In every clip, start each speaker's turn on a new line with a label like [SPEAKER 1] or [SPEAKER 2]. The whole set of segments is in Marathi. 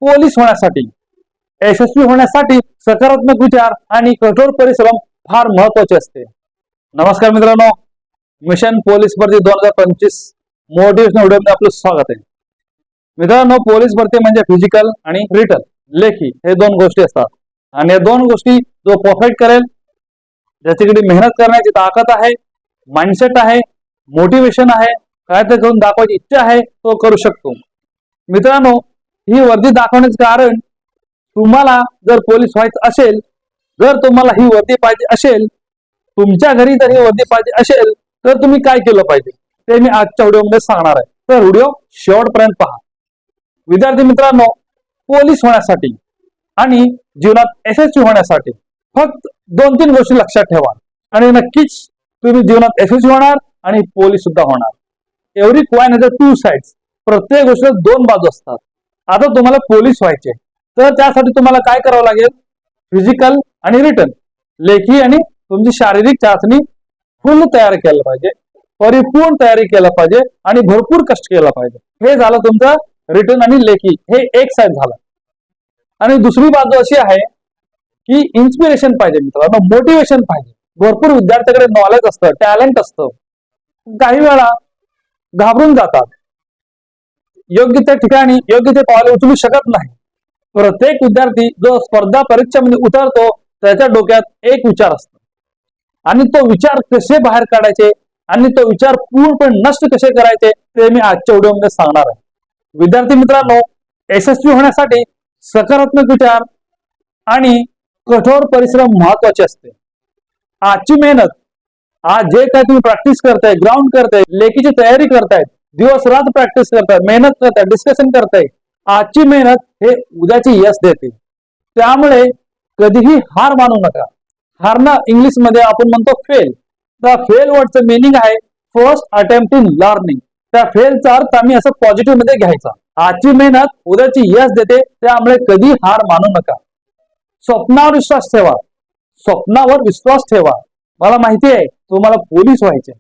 [SPEAKER 1] पोलीस होण्यासाठी, यशस्वी होण्यासाठी सकारात्मक विचार आणि कठोर परिश्रम फार महत्वाचे असते. नमस्कार मित्रांनो, मिशन पोलीस भरती 2025 मोटिवेशनल व्हिडिओमध्ये आपलं स्वागत आहे. मित्रांनो, पोलीस भरती म्हणजे फिजिकल आणि रिटन लेखी हे दोन गोष्टी असतात आणि या दोन गोष्टी जो परफेक्ट करेल, ज्याच्याकडे मेहनत करण्याची ताकद आहे, माइंडसेट आहे, मोटिवेशन आहे, काय ते करून दाखवायची इच्छा आहे, तो करू शकतो. मित्रांनो, ही वर्दी दाखवण्याचे कारण तुम्हाला जर पोलीस व्हायचं असेल, जर तुम्हाला ही वर्दी पाहिजे असेल, तुमच्या घरी जर ही वर्दी पाहिजे असेल, तर तुम्ही काय केलं पाहिजे ते मी आजच्या व्हिडिओमध्ये सांगणार आहे. तर व्हिडिओ शेवटपर्यंत पहा. विद्यार्थी मित्रांनो, पोलीस होण्यासाठी आणि जीवनात यशस्वी होण्यासाठी फक्त 2-3 गोष्टी लक्षात ठेवा आणि नक्कीच तुम्ही जीवनात यशस्वी होणार आणि पोलीस सुद्धा होणार. Every coin has two sides. प्रत्येक गोष्टीला दोन बाजू असतात. आता तुम्हाला पोलीस व्हायचे तर त्यासाठी तुम्हाला काय करावं लागेल? फिजिकल आणि रिटन लेखी आणि तुमची शारीरिक चाचणी फुल तयार केलं पाहिजे, परिपूर्ण तयारी केलं पाहिजे आणि भरपूर कष्ट केलं पाहिजे. हे झालं तुमचं रिटन आणि लेखी, हे एक साइड झालं. आणि दुसरी बाजू अशी आहे की इन्स्पिरेशन पाहिजे मित्रांनो, मोटिवेशन पाहिजे. भरपूर विद्यार्थ्याकडे नॉलेज असतं, टॅलेंट असतं, काही वेळा घाबरून जातात, योग्य त्या ठिकाणी योग्य ते पावले उचलू शकत नाही. प्रत्येक विद्यार्थी जो स्पर्धा परीक्षेमध्ये उतरतो त्याच्या डोक्यात एक विचार असतो आणि तो विचार कसे बाहेर काढायचे आणि तो विचार पूर्णपणे नष्ट कसे करायचे ते मी आजच्या व्हिडिओमध्ये सांगणार आहे. विद्यार्थी मित्रांनो, यशस्वी होण्यासाठी सकारात्मक विचार आणि कठोर परिश्रम महत्वाचे असते. आजची मेहनत, आज जे काय तुम्ही प्रॅक्टिस करताय, ग्राउंड करताय, लेखीची तयारी करताय, दिवस रात प्रॅक्टिस करताय, मेहनत करताय, डिस्कशन करताय, आजची मेहनत हे उद्याची यश देते. त्यामुळे कधीही हार मानू नका. हारणं इंग्लिश मध्ये आपण म्हणतो फेल. त्या फेल वर्डचं मिनिंग आहे फर्स्ट अटेम्प्ट इन लर्निंग. त्या फेलचा अर्थ आम्ही असं पॉझिटिव्ह मध्ये घ्यायचा. आजची मेहनत उद्याची यश देते, त्यामुळे कधी हार मानू नका. स्वप्नावर विश्वास ठेवा. स्वप्नावर विश्वास ठेवा. मला माहिती आहे तुम्हाला पोलीस व्हायचे,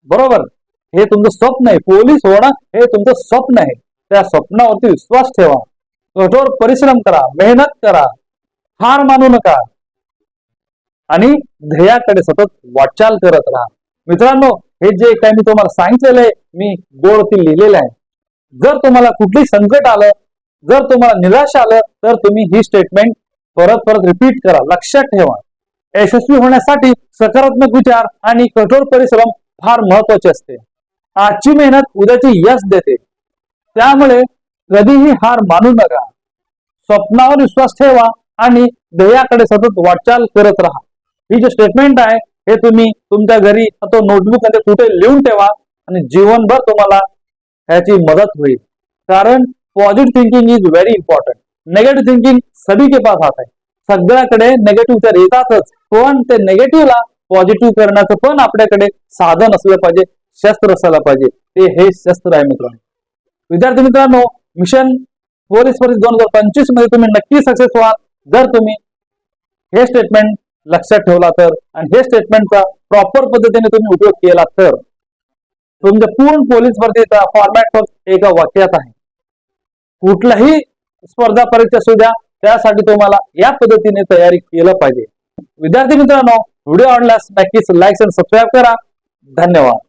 [SPEAKER 1] बरोबर? हे तुमचं स्वप्न आहे. पोलीस होणं हे तुमचं स्वप्न आहे. त्या स्वप्नावरती विश्वास ठेवा, कठोर परिश्रम करा, मेहनत करा, हार मानू नका आणि ध्येयाकडे सतत वाटचाल करत राहा. मित्रांनो, हे जे काही मी तुम्हाला सांगितलेलं आहे, मी बोर्डवरती लिहिलेलं आहे. जर तुम्हाला कुठली संकट आलं, जर तुम्हाला निराश आलं, तर तुम्ही ही स्टेटमेंट परत परत रिपीट करा. लक्षात ठेवा, यशस्वी होण्यासाठी सकारात्मक विचार आणि कठोर परिश्रम फार महत्वाचे असते. आजची मेहनत उद्याची यश देते, त्यामुळे कधीही हार मानू नका. स्वप्नावर विश्वास ठेवा आणि ध्येयाकडे सतत वाटचाल करत राहा. ही जी स्टेटमेंट आहे हे तुम्ही तुमच्या घरी तो नोटबुक मध्ये कुठे लिहून ठेवा आणि जीवनभर तुम्हाला ह्याची मदत होईल. कारण positive thinking is very important. Negative thinking सभी के पास आता है. सगळ्याकडे नेगेटिव्ह विचार येतातच, पण ते नेगेटिव्हला पॉझिटिव्ह करण्याचं पण आपल्याकडे साधन असलं पाहिजे, शस्त्र असायला पाहिजे. ते हे शस्त्र आहे मित्रांनो. विद्यार्थी मित्रांनो, मिशन पोलीस भरती 2025 मध्ये तुम्ही नक्की सक्सेस व्हा जर तुम्ही हे स्टेटमेंट लक्षात ठेवला तर, आणि हे स्टेटमेंटचा प्रॉपर पद्धतीने तुम्ही उपयोग केला तर तुमच्या पूर्ण पोलीस भरतीचा फॉर्मॅट फक्त एका वाक्यात आहे. कुठलाही स्पर्धा परीक्षा असू द्या, त्यासाठी तुम्हाला या पद्धतीने तयारी केलं पाहिजे. विद्यार्थी मित्रांनो, व्हिडिओ आवडल्यास नक्कीच लाईक आणि सबस्क्राईब करा. धन्यवाद.